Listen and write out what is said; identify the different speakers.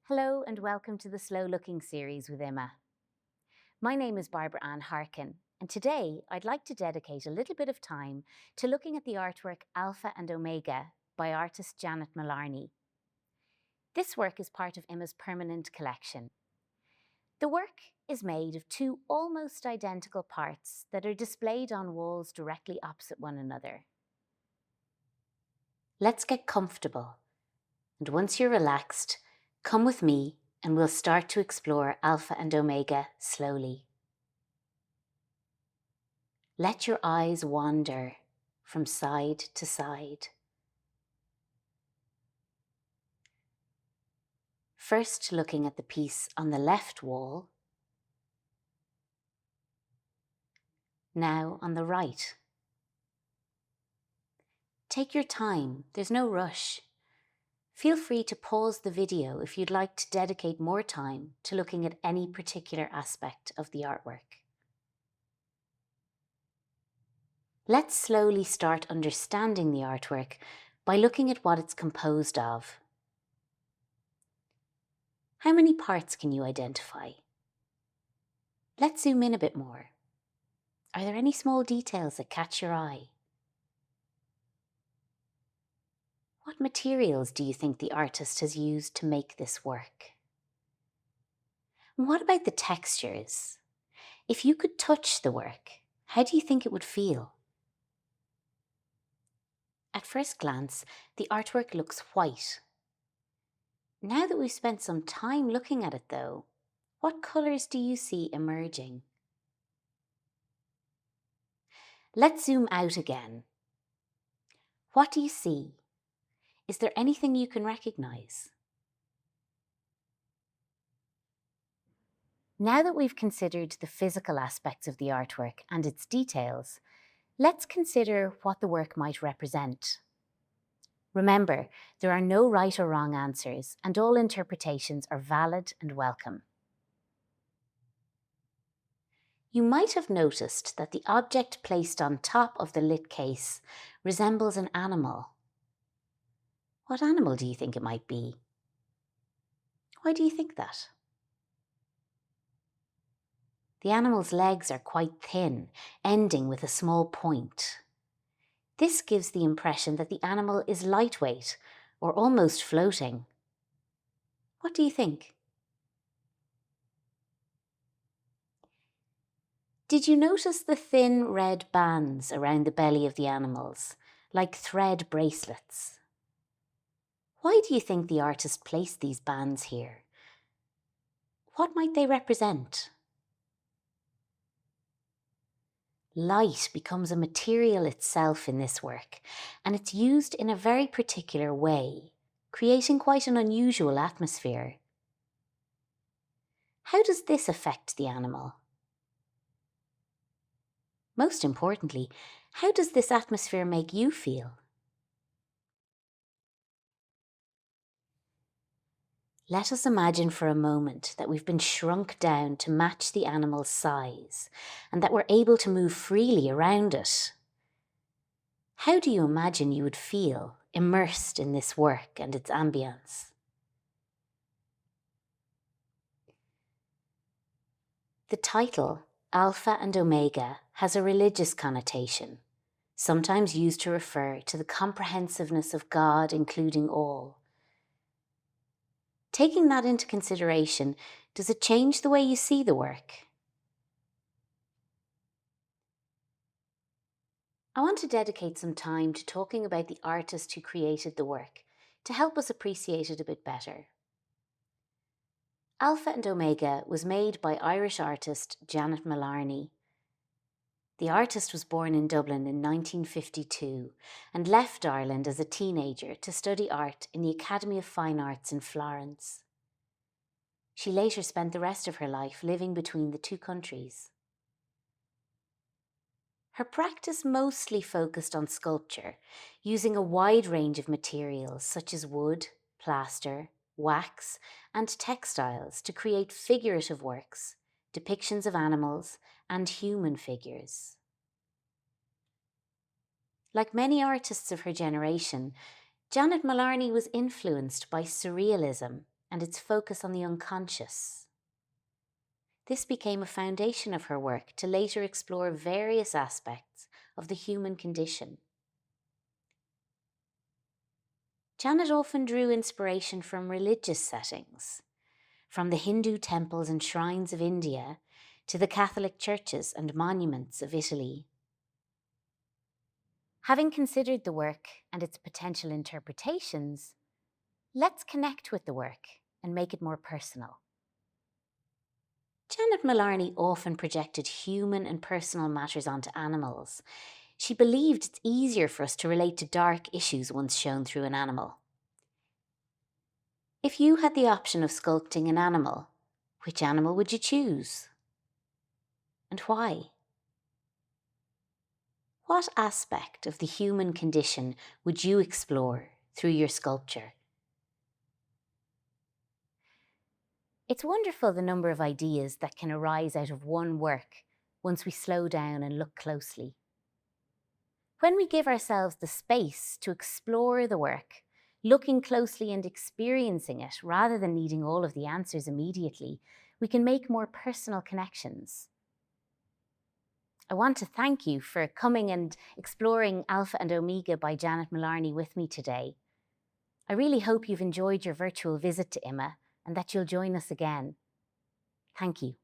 Speaker 1: Hello and welcome to the Slow Looking series with Emma. My name is Barbara Ann Harkin, and today I'd like to dedicate a little bit of time to looking at the artwork Alpha and Omega by artist Janet Mullarney. This work is part of Emma's permanent collection. The work is made of two almost identical parts that are displayed on walls directly opposite one another. Let's get comfortable, and once you're relaxed, come with me and we'll start to explore Alpha and Omega slowly. Let your eyes wander from side to side. First looking at the piece on the left wall, now on the right. Take your time, there's no rush. Feel free to pause the video if you'd like to dedicate more time to looking at any particular aspect of the artwork. Let's slowly start understanding the artwork by looking at what it's composed of. How many parts can you identify? Let's zoom in a bit more. Are there any small details that catch your eye? What materials do you think the artist has used to make this work? And what about the textures? If you could touch the work, how do you think it would feel? At first glance, the artwork looks white. Now that we've spent some time looking at it though, what colours do you see emerging? Let's zoom out again. What do you see? Is there anything you can recognise? Now that we've considered the physical aspects of the artwork and its details, let's consider what the work might represent. Remember, there are no right or wrong answers, and all interpretations are valid and welcome. You might have noticed that the object placed on top of the lit case resembles an animal. What animal do you think it might be? Why do you think that? The animal's legs are quite thin, ending with a small point. This gives the impression that the animal is lightweight or almost floating. What do you think? Did you notice the thin red bands around the belly of the animals, like thread bracelets? Why do you think the artist placed these bands here? What might they represent? Light becomes a material itself in this work, and it's used in a very particular way, creating quite an unusual atmosphere. How does this affect the animal? Most importantly, how does this atmosphere make you feel? Let us imagine for a moment that we've been shrunk down to match the animal's size and that we're able to move freely around it. How do you imagine you would feel immersed in this work and its ambience? The title, Alpha and Omega, has a religious connotation, sometimes used to refer to the comprehensiveness of God including all. Taking that into consideration, does it change the way you see the work? I want to dedicate some time to talking about the artist who created the work, to help us appreciate it a bit better. Alpha and Omega was made by Irish artist Janet Mullarney. The artist was born in Dublin in 1952 and left Ireland as a teenager to study art in the Academy of Fine Arts in Florence. She later spent the rest of her life living between the two countries. Her practice mostly focused on sculpture, using a wide range of materials such as wood, plaster, wax, and textiles to create figurative works, depictions of animals, and human figures. Like many artists of her generation, Janet Mullarney was influenced by surrealism and its focus on the unconscious. This became a foundation of her work to later explore various aspects of the human condition. Janet often drew inspiration from religious settings, from the Hindu temples and shrines of India to the Catholic churches and monuments of Italy. Having considered the work and its potential interpretations, let's connect with the work and make it more personal. Janet Mullarney often projected human and personal matters onto animals. She believed it's easier for us to relate to dark issues once shown through an animal. If you had the option of sculpting an animal, which animal would you choose? And why? What aspect of the human condition would you explore through your sculpture? It's wonderful the number of ideas that can arise out of one work once we slow down and look closely. When we give ourselves the space to explore the work, looking closely and experiencing it rather than needing all of the answers immediately, we can make more personal connections. I want to thank you for coming and exploring Alpha and Omega by Janet Mullarney with me today. I really hope you've enjoyed your virtual visit to Emma and that you'll join us again. Thank you.